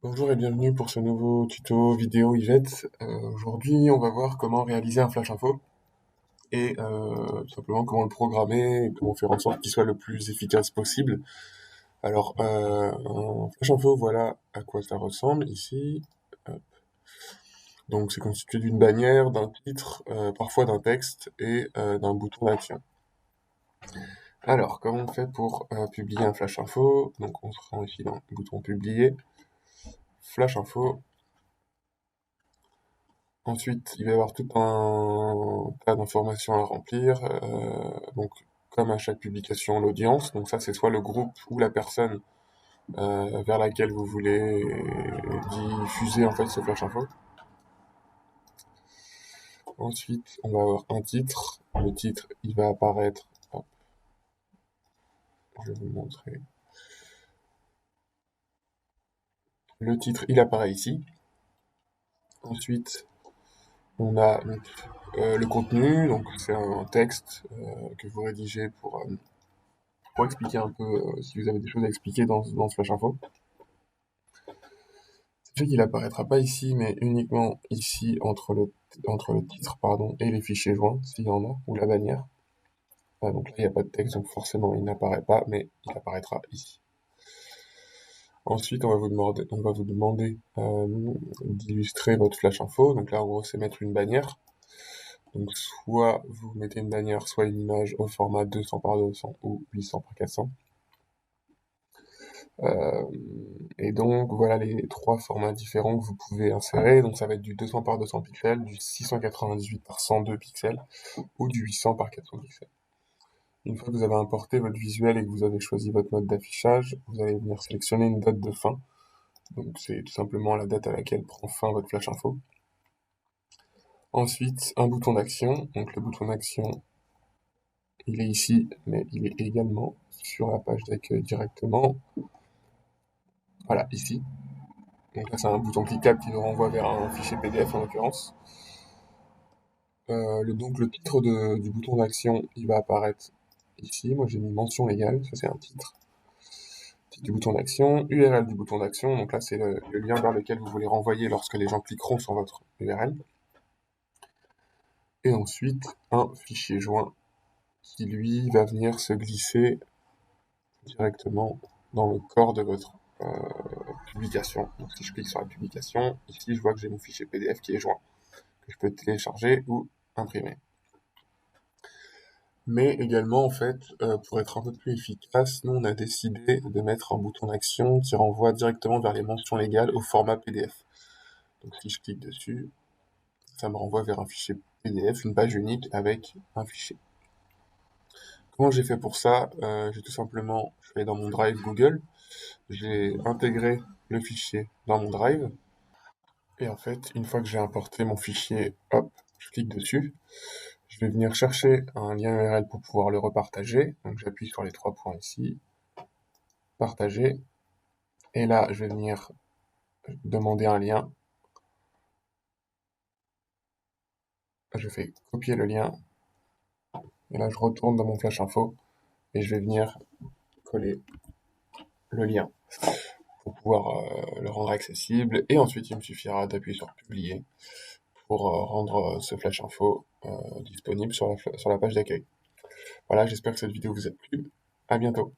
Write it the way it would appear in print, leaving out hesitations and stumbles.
Bonjour et bienvenue pour ce nouveau tuto vidéo Yvette. Aujourd'hui, on va voir comment réaliser un flash info et tout simplement comment le programmer et comment faire en sorte qu'il soit le plus efficace possible. Alors, un flash info, voilà à quoi ça ressemble ici. Hop. Donc, c'est constitué d'une bannière, d'un titre, parfois d'un texte et d'un bouton d'action. Alors, comment on fait pour publier un flash info? Donc, on se rend ici dans le bouton publier, flash info. Ensuite, il va y avoir tout un tas d'informations à remplir, donc comme à chaque publication, l'audience. Donc ça, c'est soit le groupe ou la personne vers laquelle vous voulez diffuser en fait ce flash info. Ensuite, on va avoir un titre. Le titre, il va apparaître. Hop, je vais vous montrer. Le titre, il apparaît ici. Ensuite, on a donc, le contenu. Donc c'est un texte que vous rédigez pour expliquer un peu si vous avez des choses à expliquer dans ce flash info. Ce fait qu'il apparaîtra pas ici, mais uniquement ici entre le titre pardon, et les fichiers joints, s'il y en a, ou la bannière. Donc là, il n'y a pas de texte, donc forcément, il n'apparaît pas, mais il apparaîtra ici. Ensuite, on va vous demander d'illustrer votre flash info. Donc là, en gros, c'est mettre une bannière. Donc soit vous mettez une bannière, soit une image au format 200 par 200 ou 800 par 400. Et donc voilà les trois formats différents que vous pouvez insérer. Donc ça va être du 200 par 200 pixels, du 698 par 102 pixels ou du 800 par 400 pixels. Une fois que vous avez importé votre visuel et que vous avez choisi votre mode d'affichage, vous allez venir sélectionner une date de fin. Donc c'est tout simplement la date à laquelle prend fin votre flash info. Ensuite, un bouton d'action. Donc le bouton d'action, il est ici, mais il est également sur la page d'accueil directement. Voilà, ici. Donc là, c'est un bouton cliquable qui nous renvoie vers un fichier PDF en l'occurrence. Donc le titre du bouton d'action, il va apparaître ici. Moi, j'ai mis mention légale, ça c'est un titre. Titre du bouton d'action, URL du bouton d'action. Donc là, c'est le lien vers lequel vous voulez renvoyer lorsque les gens cliqueront sur votre URL. Et ensuite, un fichier joint qui, lui, va venir se glisser directement dans le corps de votre publication. Donc si je clique sur la publication, ici, je vois que j'ai mon fichier PDF qui est joint, que je peux télécharger ou imprimer. Mais également, en fait, pour être un peu plus efficace, nous, on a décidé de mettre un bouton d'action qui renvoie directement vers les mentions légales au format PDF. Donc si je clique dessus, ça me renvoie vers un fichier PDF, une page unique avec un fichier. Comment j'ai fait pour ça? J'ai tout simplement, je vais dans mon Drive Google, j'ai intégré le fichier dans mon Drive, et en fait, une fois que j'ai importé mon fichier, hop, je clique dessus, je vais venir chercher un lien URL pour pouvoir le repartager. Donc j'appuie sur les trois points ici, partager. Et là, je vais venir demander un lien. Je fais copier le lien. Et là, je retourne dans mon flash info et je vais venir coller le lien pour pouvoir le rendre accessible. Et ensuite, il me suffira d'appuyer sur publier pour rendre ce flash info disponible sur la page d'accueil. Voilà, j'espère que cette vidéo vous a plu. À bientôt.